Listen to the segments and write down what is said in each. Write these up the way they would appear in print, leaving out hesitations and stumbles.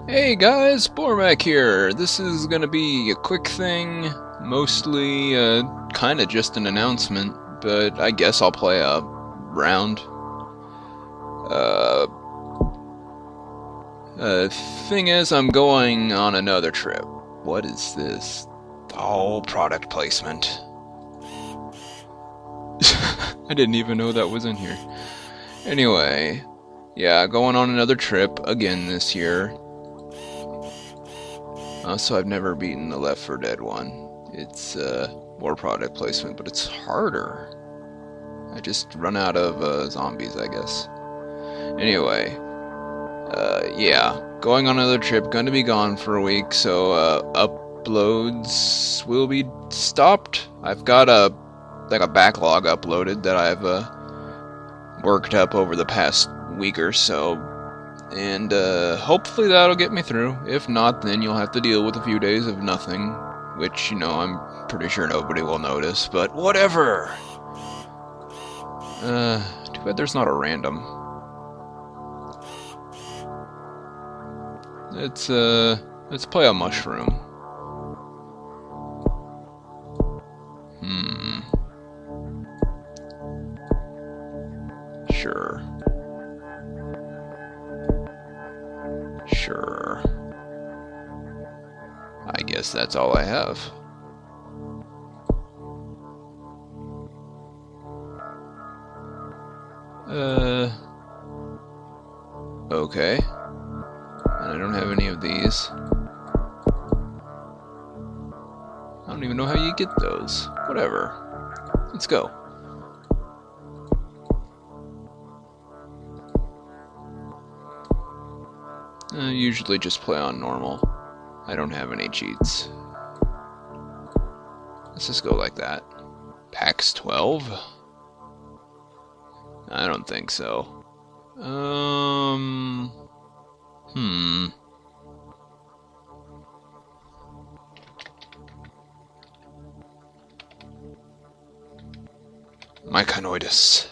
Hey guys, Bormac here. This is gonna be a quick thing, mostly kinda just an announcement, but I guess I'll play a round. Uh, Thing is, I'm going on another trip. What is this? Oh, product placement. I didn't even know that was in here. Anyway, yeah, going on another trip again this year. So I've never beaten the Left 4 Dead one. It's more product placement, but it's harder. I just run out of zombies, I guess. Anyway, yeah, going on another trip, going to be gone for a week, so uploads will be stopped. I've got a backlog uploaded that I've worked up over the past week or so. And hopefully that'll get me through. If not, then you'll have to deal with a few days of nothing, which, you know, I'm pretty sure nobody will notice, but whatever. Too bad there's not a random. Let's play a mushroom. Sure. Sure. I guess that's all I have. Okay. And I don't have any of these. I don't even know how you get those. Whatever. Let's go. I usually just play on normal. I don't have any cheats. Let's just go like that. PAX 12? I don't think so. Myconoidus.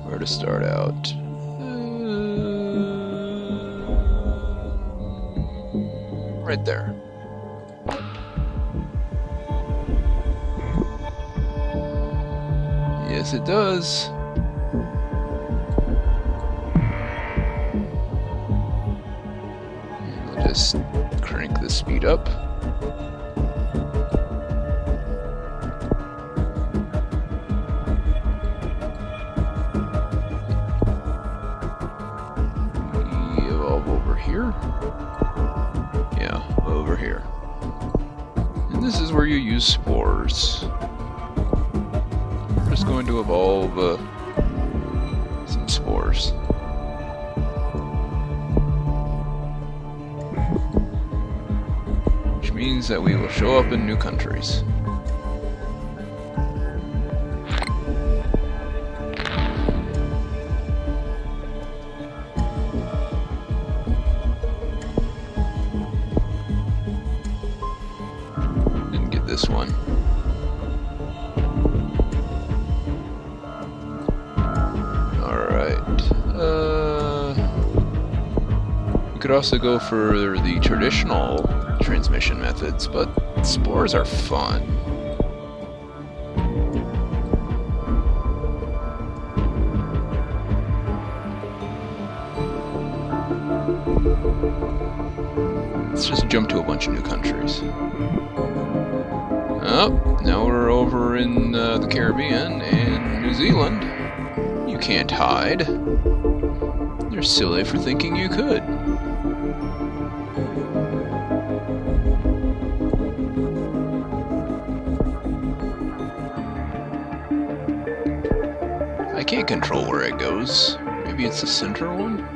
Where to start out? Right there. Yes, it does. I'll just crank the speed up. Here? Yeah, over here. And this is where you use spores. We're just going to evolve some spores. Which means that we will show up in new countries. This one. Alright. We could also go for the traditional transmission methods, but spores are fun. Let's just jump to a bunch of new countries. Oh, now we're over in the Caribbean and New Zealand. You can't hide. You're silly for thinking you could. I can't control where it goes. Maybe it's the center one?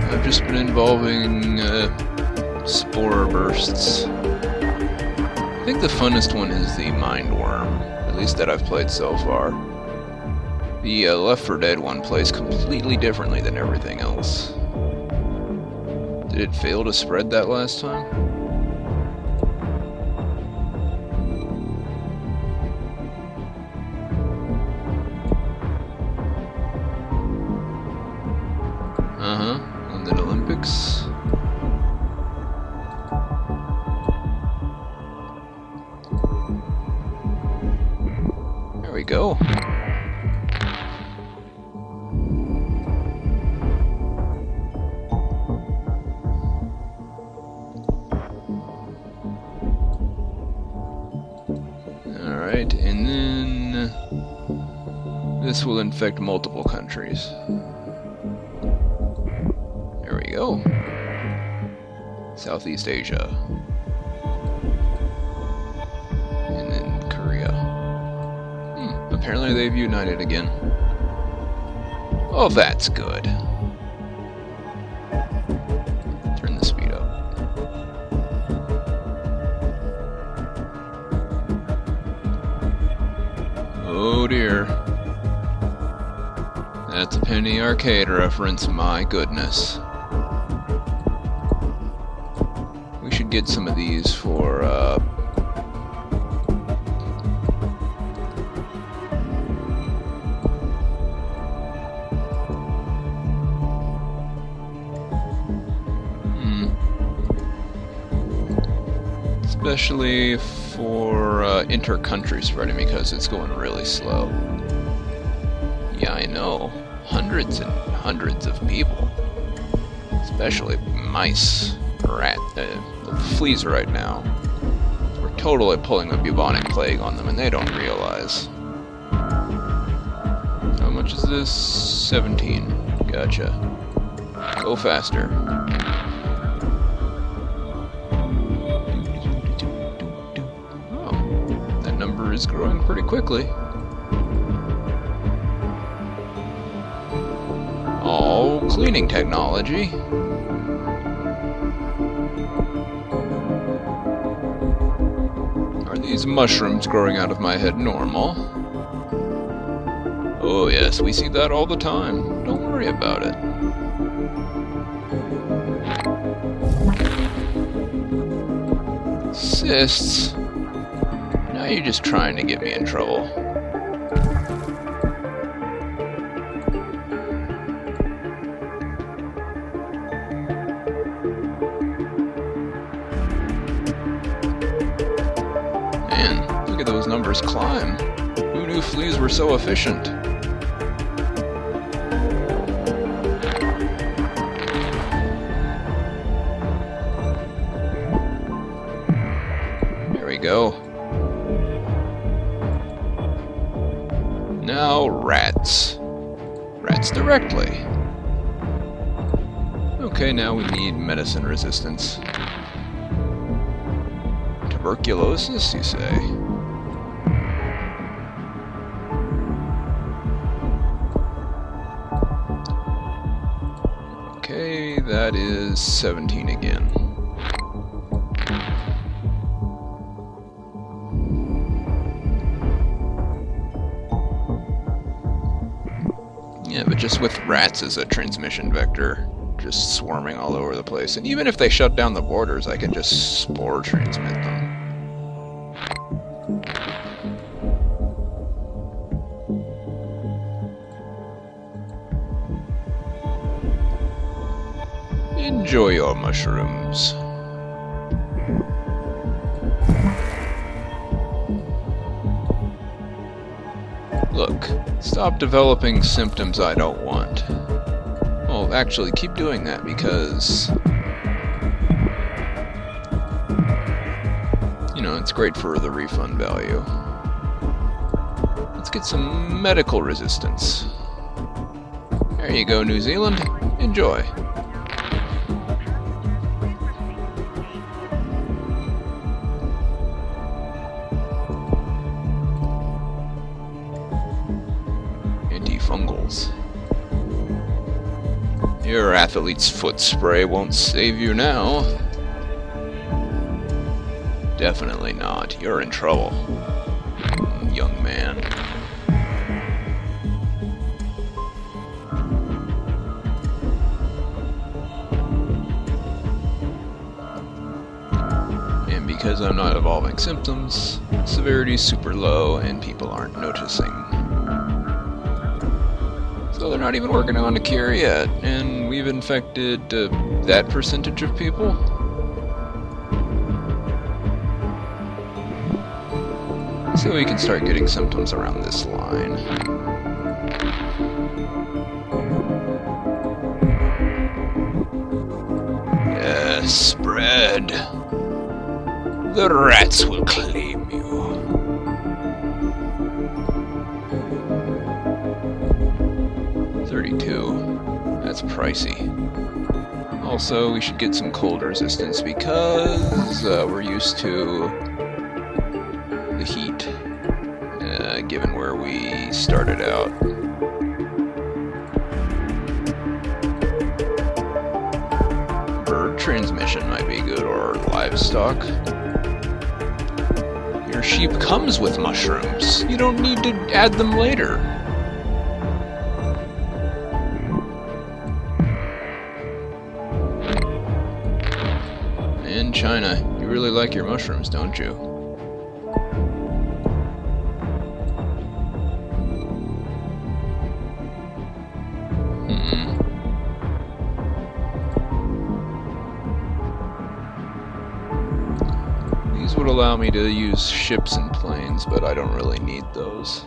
I've just been involving spore bursts. I think the funnest one is the mind worm, at least that I've played so far. The Left 4 Dead one plays completely differently than everything else. Did it fail to spread that last time? London Olympics. There we go. Alright, and then this will infect multiple countries. There we go. Southeast Asia. And then Korea. Apparently they've united again. Oh, that's good. Turn the speed up. Oh dear. That's a Penny Arcade reference, my goodness. We should get some of these for, especially for inter-country spreading because it's going really slow. Yeah, I know. Hundreds and hundreds of people. Especially mice. The fleas right now. We're totally pulling a bubonic plague on them and they don't realize. How much is this? 17. Gotcha. Go faster. Is growing pretty quickly. Oh, cleaning technology. Are these mushrooms growing out of my head normal? Oh yes, we see that all the time. Don't worry about it. Cysts? Now you're just trying to get me in trouble. Man, look at those numbers climb. Who knew fleas were so efficient? There we go. Now rats. Rats directly. Okay, now we need medicine resistance. Tuberculosis, you say? Okay, that is 17 again. Yeah, but just with rats as a transmission vector, just swarming all over the place. And even if they shut down the borders, I can just spore transmit them. Enjoy your mushrooms. Look, stop developing symptoms I don't want. Well, actually, keep doing that because, you know, it's great for the refund value. Let's get some medical resistance. There you go, New Zealand. Enjoy. Antifungals. Your athlete's foot spray won't save you now. Definitely not. You're in trouble, young man. because I'm not evolving symptoms, severity's super low, and people aren't noticing. So they're not even working on a cure yet, and we've infected that percentage of people? So we can start getting symptoms around this line. Yes, spread. The rats will claim you. $32. That's pricey. Also, we should get some cold resistance because we're used to the heat, given where we started out. Bird transmission might be good, or livestock. Your sheep comes with mushrooms. You don't need to add them later. In China, you really like your mushrooms, don't you? These would allow me to use ships and planes, but I don't really need those.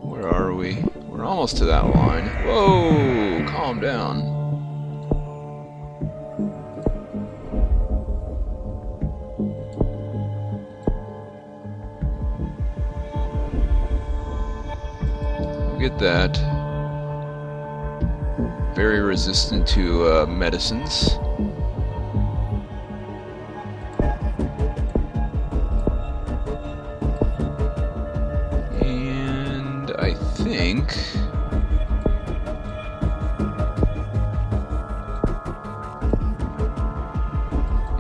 Where are we? We're almost to that line. Whoa! Calm down. Get that. Very resistant to medicines. And I think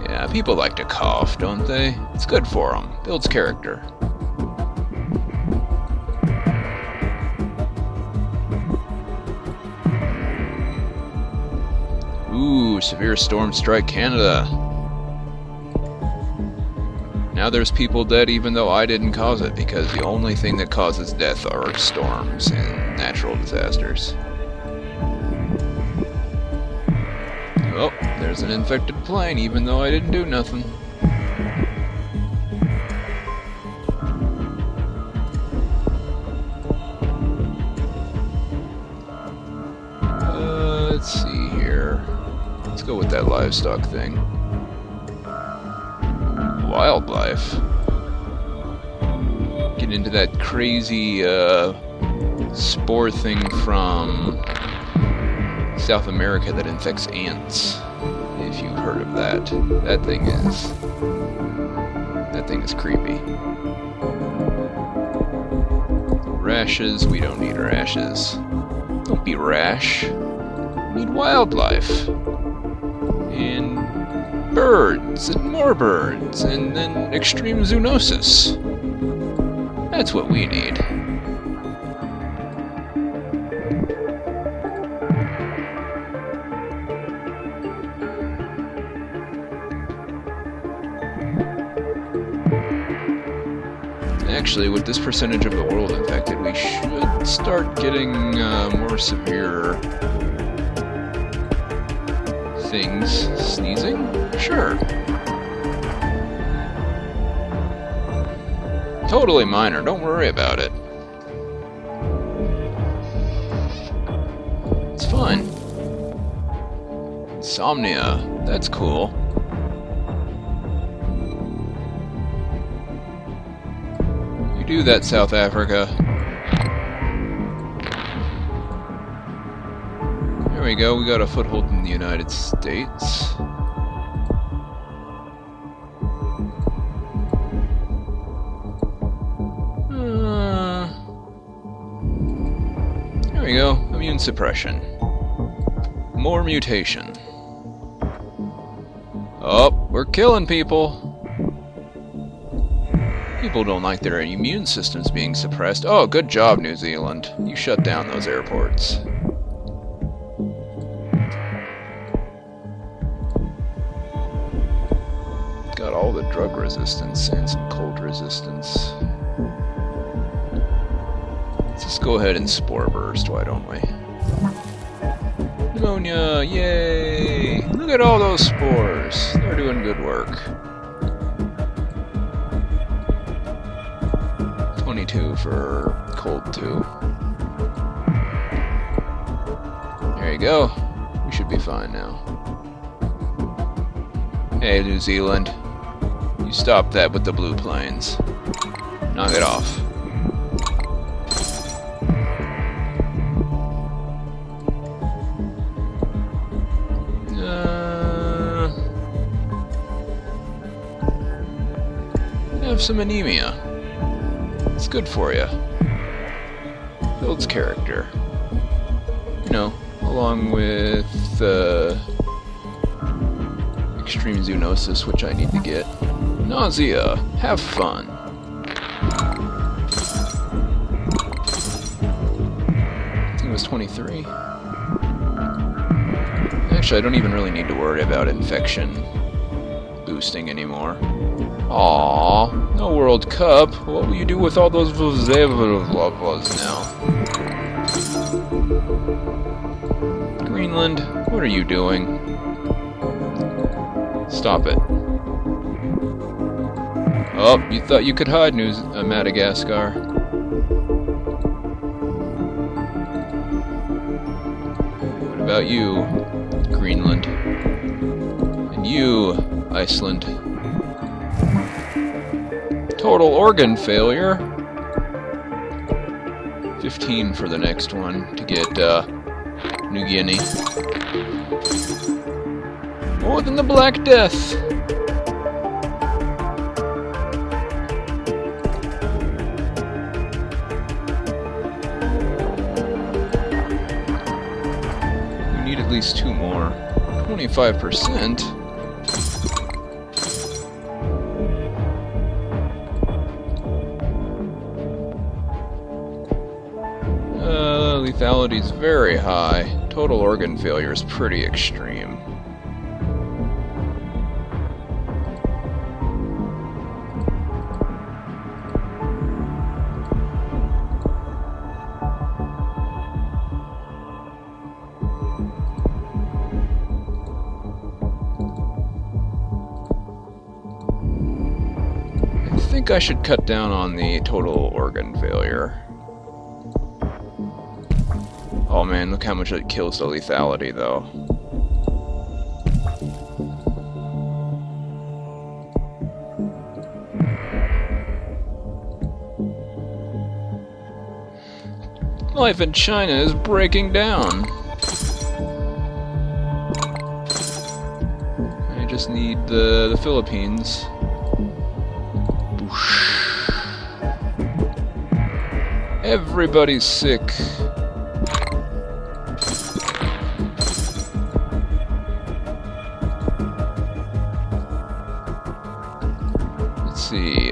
yeah, people like to cough, don't they? It's good for them. Builds character. Ooh, severe storm strike Canada. Now there's people dead even though I didn't cause it, because the only thing that causes death are storms and natural disasters. Oh, there's an infected plane even though I didn't do nothing. Let's see here. Let's go with that livestock thing. Wildlife. Get into that crazy spore thing from South America that infects ants. If you've heard of that. That thing is creepy. Rashes, we don't need rashes. Don't be rash. We need wildlife. And birds, and more birds, and then extreme zoonosis. That's what we need. Actually, with this percentage of the world infected, we should start getting more severe things. Sneezing? Sure. Totally minor, don't worry about it. It's fine. Insomnia, that's cool. You do that, South Africa. There we go, we got a foothold in the United States. There we go, immune suppression. More mutation. Oh, we're killing people. People don't like their immune systems being suppressed. Oh, good job, New Zealand. You shut down those airports. Got all the drug resistance and some cold resistance. Let's just go ahead and spore burst, why don't we? Pneumonia, yay! Look at all those spores. They're doing good work. 22 for cold 2. There you go. We should be fine now. Hey, New Zealand. You stop that with the blue planes. Knock it off. Have some anemia. It's good for you. Builds character. You know, along with extreme zoonosis, which I need to get. Nausea. Have fun. I think it was 23. Actually, I don't even really need to worry about infection boosting anymore. Aww, no World Cup. What will you do with all those Vuzevas now? Greenland, what are you doing? Stop it. Oh, you thought you could hide, Madagascar. What about you, Greenland? And you, Iceland? Total organ failure. 15 for the next one to get New Guinea. More than the Black Death. We need at least 2 more. 25%. Lethality is very high. Total organ failure is pretty extreme. I think I should cut down on the total organ failure. Oh man, look how much it kills the lethality, though. Life in China is breaking down. I just need the Philippines. Boosh. Everybody's sick. See,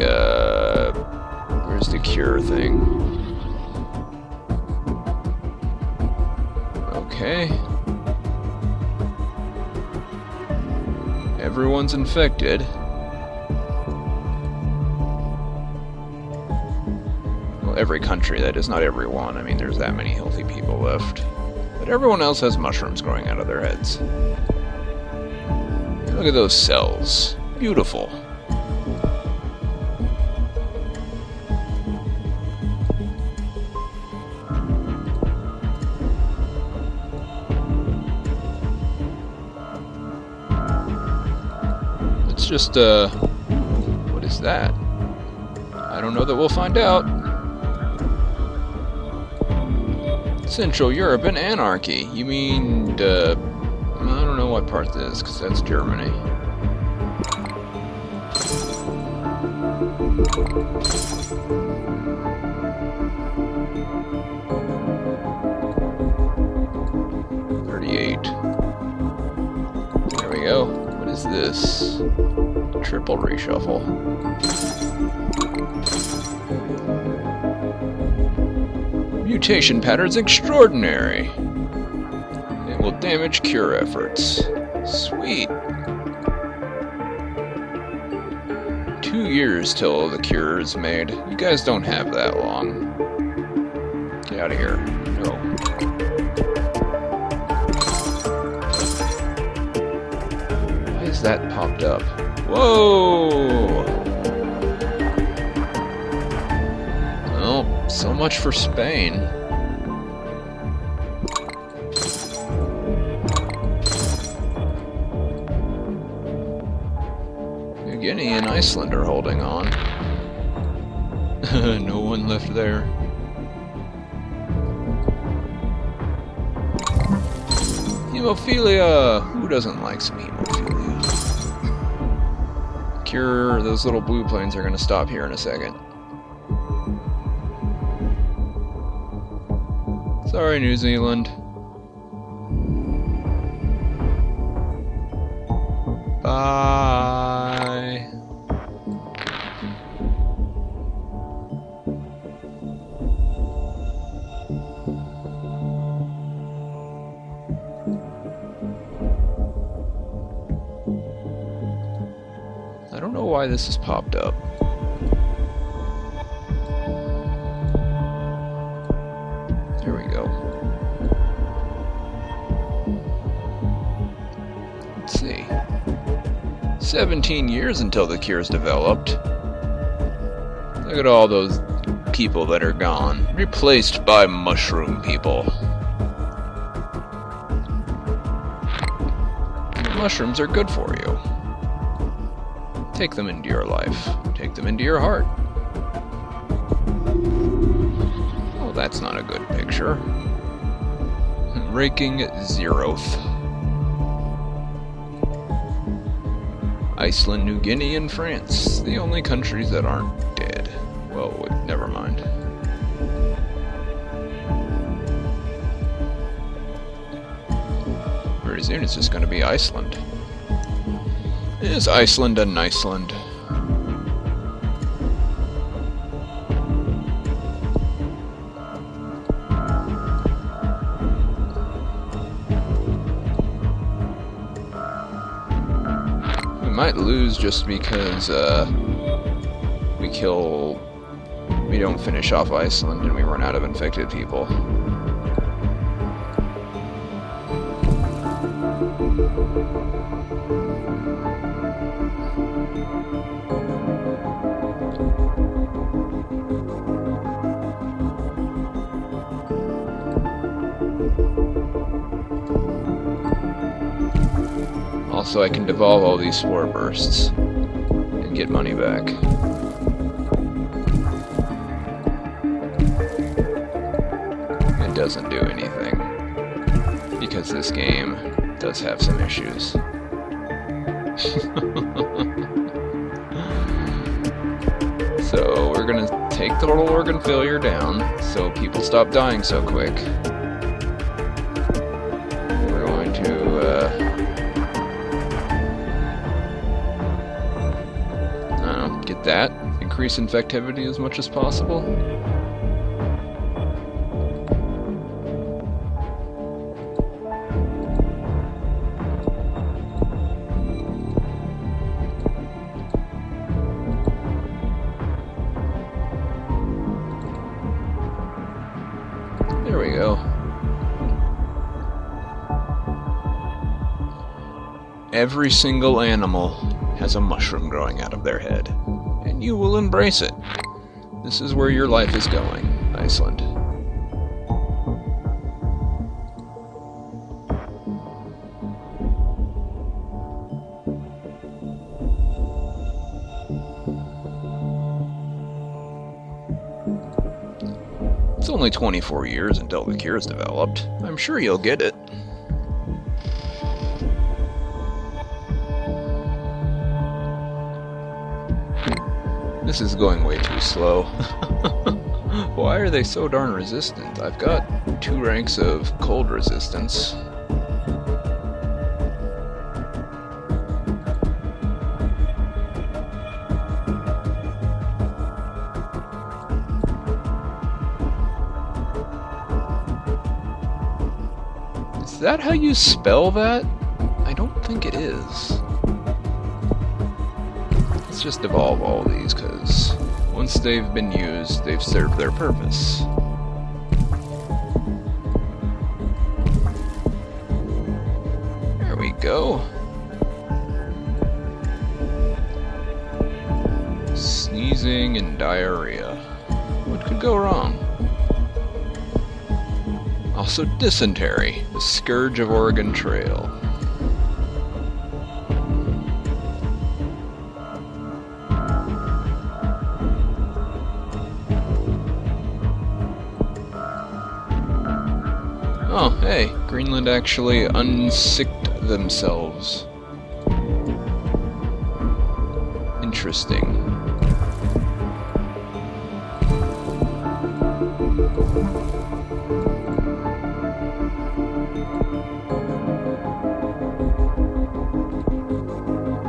where's the cure thing? Okay. Everyone's infected. Well, every country, that is, not everyone. I mean, there's that many healthy people left. But everyone else has mushrooms growing out of their heads. Look at those cells. Beautiful. Just, what is that? I don't know that we'll find out. Central Europe and anarchy. You mean, I don't know what part this is, because that's Germany. this? Triple reshuffle. Mutation patterns extraordinary. It will damage cure efforts. Sweet. 2 years till the cure is made. You guys don't have that long. Get out of here. No. Why is that popped up? Whoa! Well, so much for Spain. New Guinea and Iceland are holding on. No one left there. Hemophilia! Who doesn't like some hemophilia? Cure, those little blue planes are going to stop here in a second. Sorry, New Zealand. Bye. I don't know why this has popped up. There we go. Let's see. 17 years until the cure's developed. Look at all those people that are gone. Replaced by mushroom people. Mushrooms are good for you. Take them into your life. Take them into your heart. Oh, that's not a good picture. Raking zeroth. Iceland, New Guinea, and France. The only countries that aren't dead. Well, never mind. Pretty soon it's just going to be Iceland. Is Iceland a Niceland? We might lose just because we don't finish off Iceland and we run out of infected people. Also, I can devolve all these spore bursts and get money back. It doesn't do anything because this game does have some issues. So we're gonna take total organ failure down so people stop dying so quick. We're going to get that, increase infectivity as much as possible. There we go. Every single animal has a mushroom growing out of their head, and you will embrace it. This is where your life is going, Iceland. It's only 24 years until the cure's developed. I'm sure you'll get it. This is going way too slow. Why are they so darn resistant? I've got 2 ranks of cold resistance. Is that how you spell that? I don't think it is. Let's just evolve all these, because once they've been used, they've served their purpose. There we go. Sneezing and diarrhea. What could go wrong? Also dysentery, the scourge of Oregon Trail. Oh, hey, Greenland actually unsicked themselves. Interesting.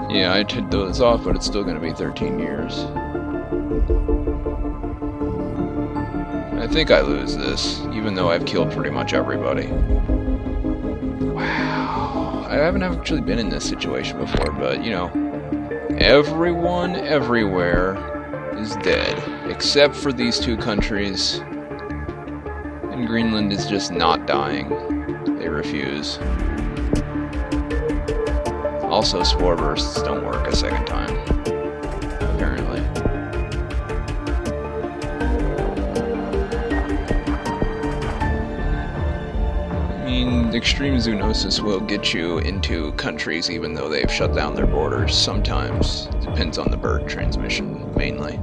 Yeah, I took those off, but it's still going to be 13 years. I think I lose this, even though I've killed pretty much everybody. Wow. I haven't actually been in this situation before, but, you know, everyone everywhere is dead, except for these two countries. And Greenland is just not dying. They refuse. Also, spore bursts don't work a second time, apparently. I mean, extreme zoonosis will get you into countries even though they've shut down their borders sometimes. It depends on the bird transmission, mainly.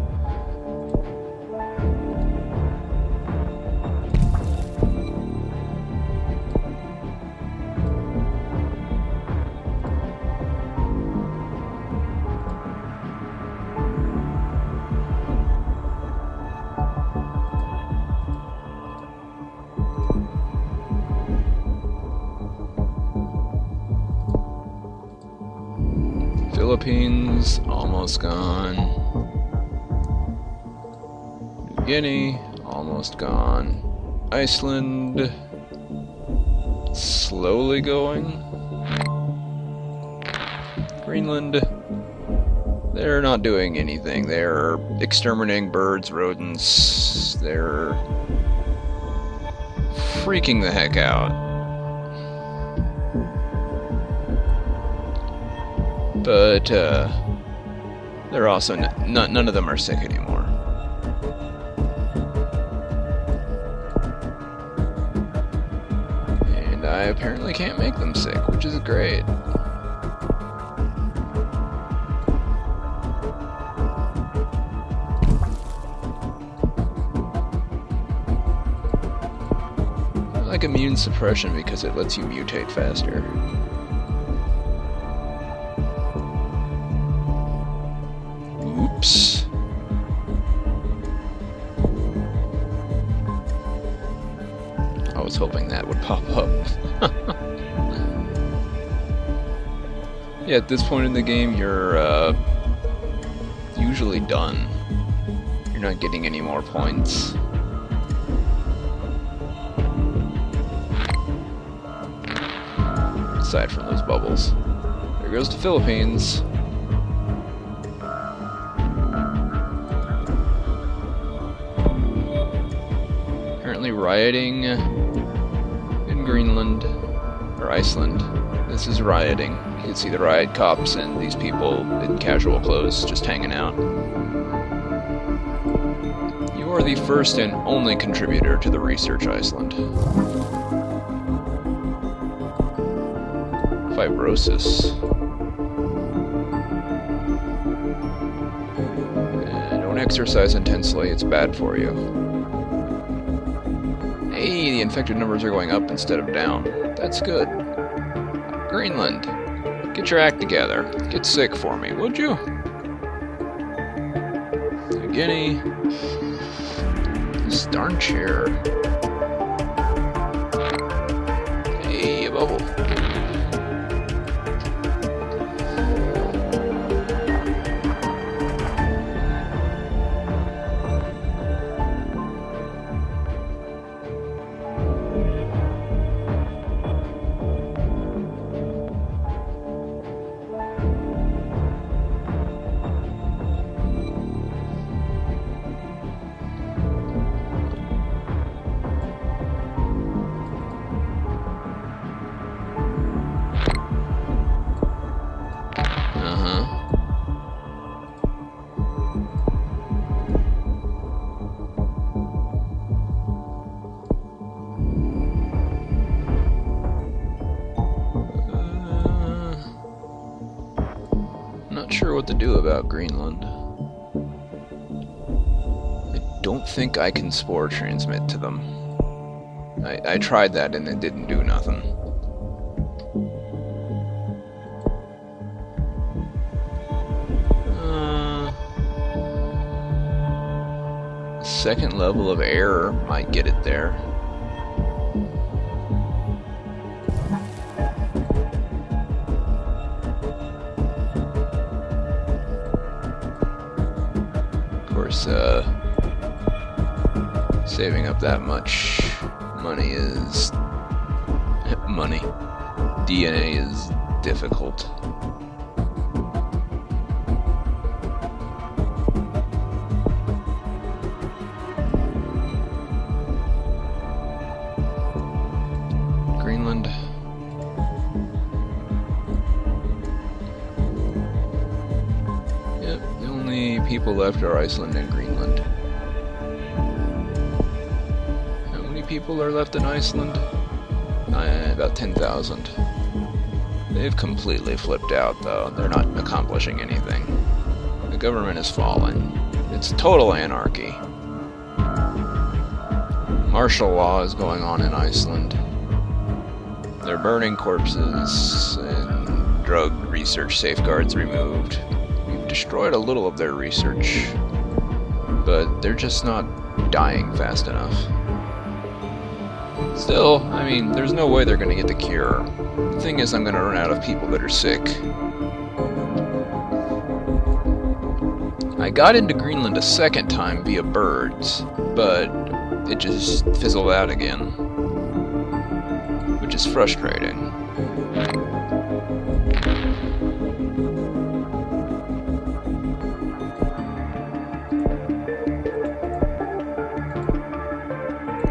Philippines, almost gone. New Guinea, almost gone. Iceland, slowly going. Greenland, they're not doing anything. They're exterminating birds, rodents. They're freaking the heck out. But, they're also, none of them are sick anymore. And I apparently can't make them sick, which is great. I like immune suppression because it lets you mutate faster. Oops. I was hoping that would pop up. Yeah, at this point in the game, you're usually done. You're not getting any more points. Aside from those bubbles. There goes the Philippines. Rioting in Greenland, or Iceland. This is rioting. You can see the riot cops and these people in casual clothes just hanging out. You are the first and only contributor to the Research Iceland. Fibrosis. Don't exercise intensely, it's bad for you. Hey, the infected numbers are going up instead of down. That's good. Greenland, get your act together. Get sick for me, would you? New Guinea. This darn chair. Hey, a bubble. what to do about Greenland. I don't think I can spore transmit to them. I tried that and it didn't do nothing. Second level of error might get it there. Of course, saving up that much money is money. DNA is difficult. Greenland. Yep, the only people left are Iceland and Greenland. How many people are left in Iceland? About 10,000. They've completely flipped out, though. They're not accomplishing anything. The government is falling. It's total anarchy. Martial law is going on in Iceland. They're burning corpses and drug research safeguards removed. We've destroyed a little of their research, but they're just not dying fast enough. Still, I mean, there's no way they're going to get the cure. The thing is, I'm going to run out of people that are sick. I got into Greenland a second time via birds, but it just fizzled out again, which is frustrating.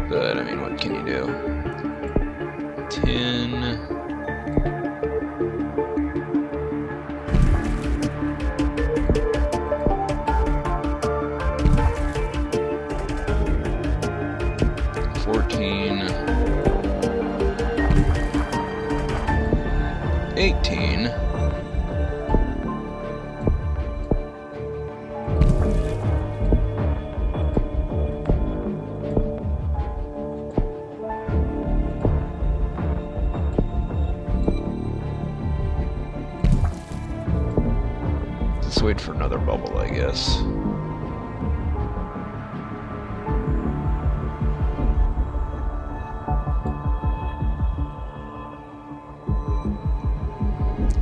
But, I mean, what can you do? 10... $18. Let's wait for another bubble, I guess.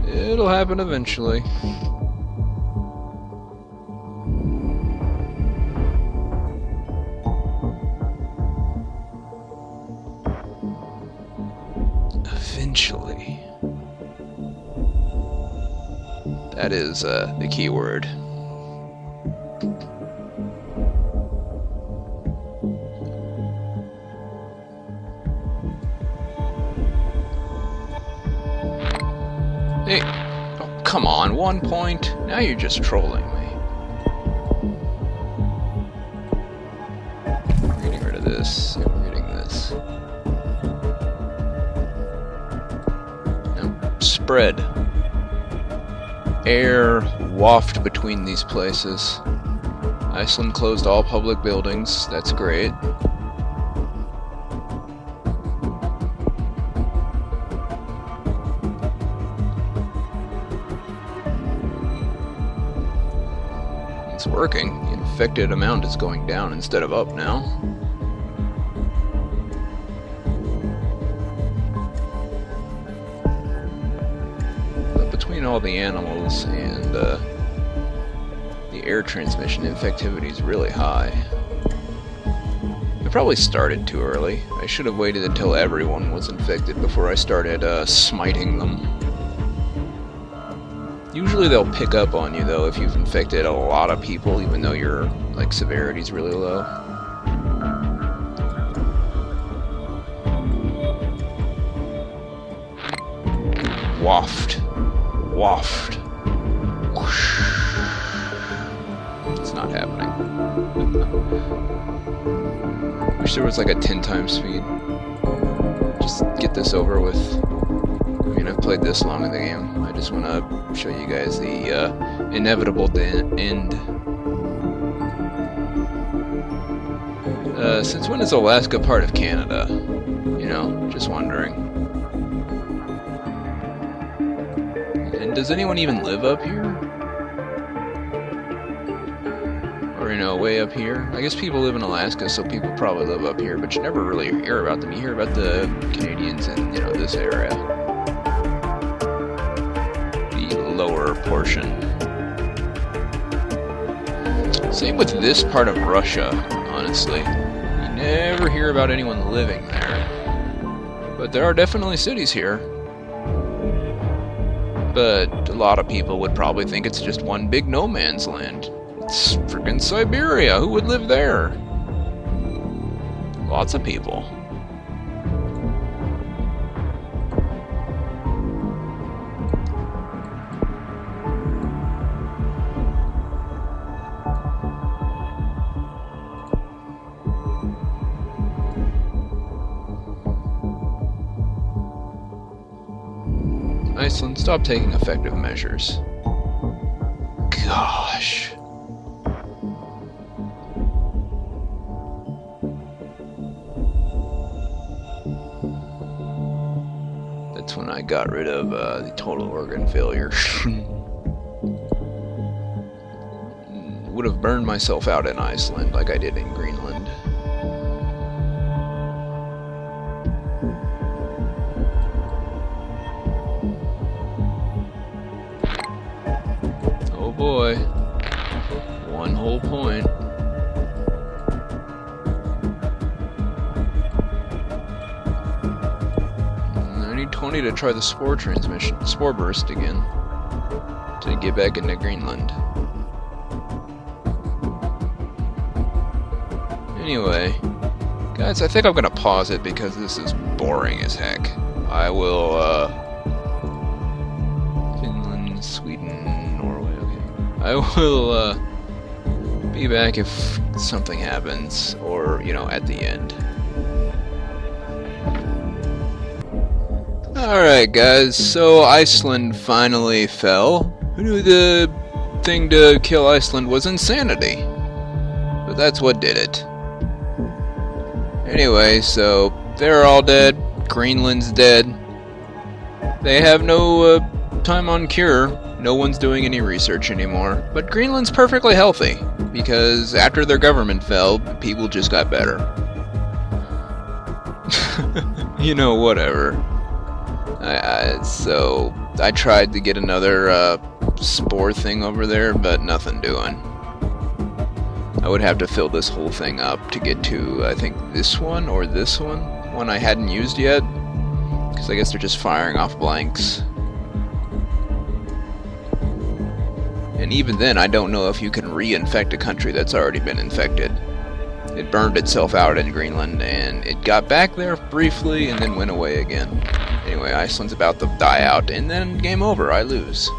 It'll happen eventually. Eventually. That is the key word. Hey. Come on, 1 point? Now you're just trolling me. We're getting rid of this, and we're getting this. Now, spread. Air waft between these places. Iceland closed all public buildings, that's great. It's working. The infected amount is going down instead of up now. But between all the animals and the air transmission, infectivity is really high. I probably started too early. I should have waited until everyone was infected before I started smiting them. Usually they'll pick up on you, though, if you've infected a lot of people, even though your, like, severity's really low. Waft. Waft. Whoosh. It's not happening. Wish there was, like, a 10 times speed. Just get this over with. I mean, I've played this long in the game. I just want to show you guys the inevitable end. Since when is Alaska part of Canada? You know, just wondering. And does anyone even live up here? Or, you know, way up here? I guess people live in Alaska, so people probably live up here, but you never really hear about them. You hear about the Canadians in, you know, this area. The lower portion. Same with this part of Russia, honestly. You never hear about anyone living there. But there are definitely cities here. But a lot of people would probably think it's just one big no man's land. It's freaking Siberia. Who would live there? Lots of people. Iceland, stop taking effective measures. Gosh. That's when I got rid of the total organ failure. Would have burned myself out in Iceland like I did in Greenland. Oh boy. One whole point. I need 20 to try the spore burst again. To get back into Greenland. Anyway, guys, I think I'm gonna pause it because this is boring as heck. I will, Finland, Sweden, Norway, okay. I will, be back if something happens, or, you know, at the end. Alright, guys, so Iceland finally fell. Who knew the thing to kill Iceland was insanity? But that's what did it. Anyway, so they're all dead. Greenland's dead. They have no time on cure. No one's doing any research anymore. But Greenland's perfectly healthy because after their government fell, people just got better. You know, whatever. So I tried to get another spore thing over there, but nothing doing. I would have to fill this whole thing up to get to, I think, this one or this one I hadn't used yet, because I guess they're just firing off blanks. And even then, I don't know if you can reinfect a country that's already been infected. It burned itself out in Greenland, and it got back there briefly, and then went away again. Anyway, Iceland's about to die out, and then game over, I lose.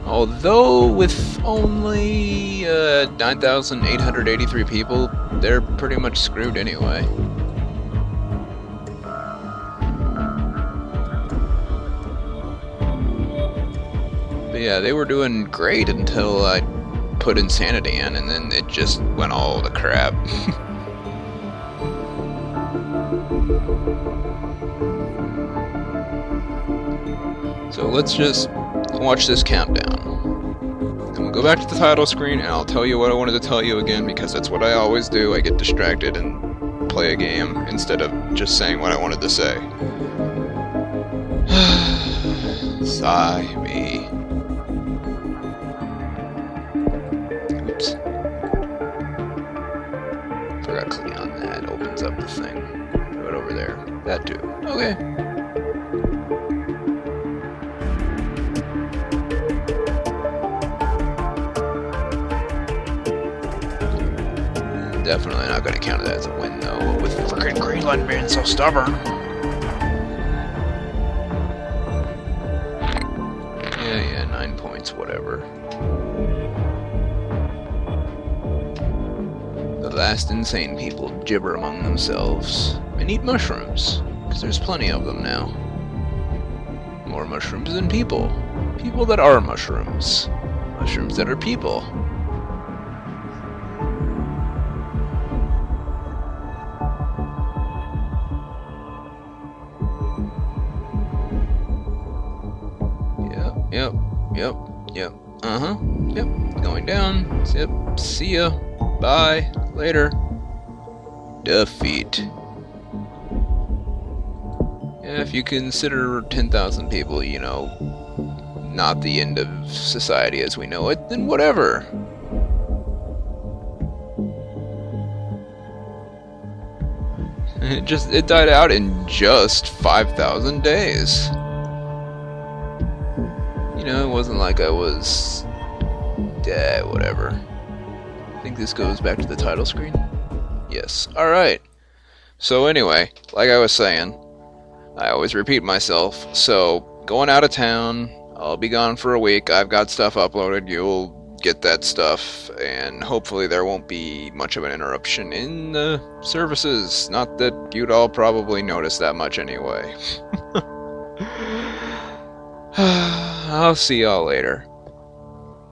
Although, with only 9,883 people, they're pretty much screwed anyway. But yeah, they were doing great until I put insanity in, and then it just went all to crap. So let's just watch this countdown. And we'll go back to the title screen and I'll tell you what I wanted to tell you again, because that's what I always do. I get distracted and play a game instead of just saying what I wanted to say. Sigh me. Oops. Forgot clicking on that. Opens up the thing. Do it over there. That too. Okay. Definitely not going to count it as a win, though, with freaking Greenland being so stubborn. Yeah, 9 points, whatever. The last insane people gibber among themselves and eat mushrooms, because mushrooms. There's plenty of them now. More mushrooms than people. People that are mushrooms. Mushrooms that are people. Yep. Yep. Going down. Yep. See ya. Bye. Later. Defeat. Yeah, if you consider 10,000 people, you know, not the end of society as we know it, then whatever. It died out in just 5,000 days. You know, it wasn't like I was dead, whatever. I think this goes back to the title screen. Yes. Alright. So anyway, like I was saying, I always repeat myself. So, going out of town, I'll be gone for a week. I've got stuff uploaded. You'll get that stuff. And hopefully there won't be much of an interruption in the services. Not that you'd all probably notice that much anyway. I'll see y'all later.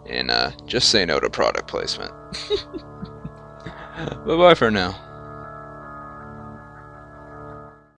And just say no to product placement. Bye-bye for now.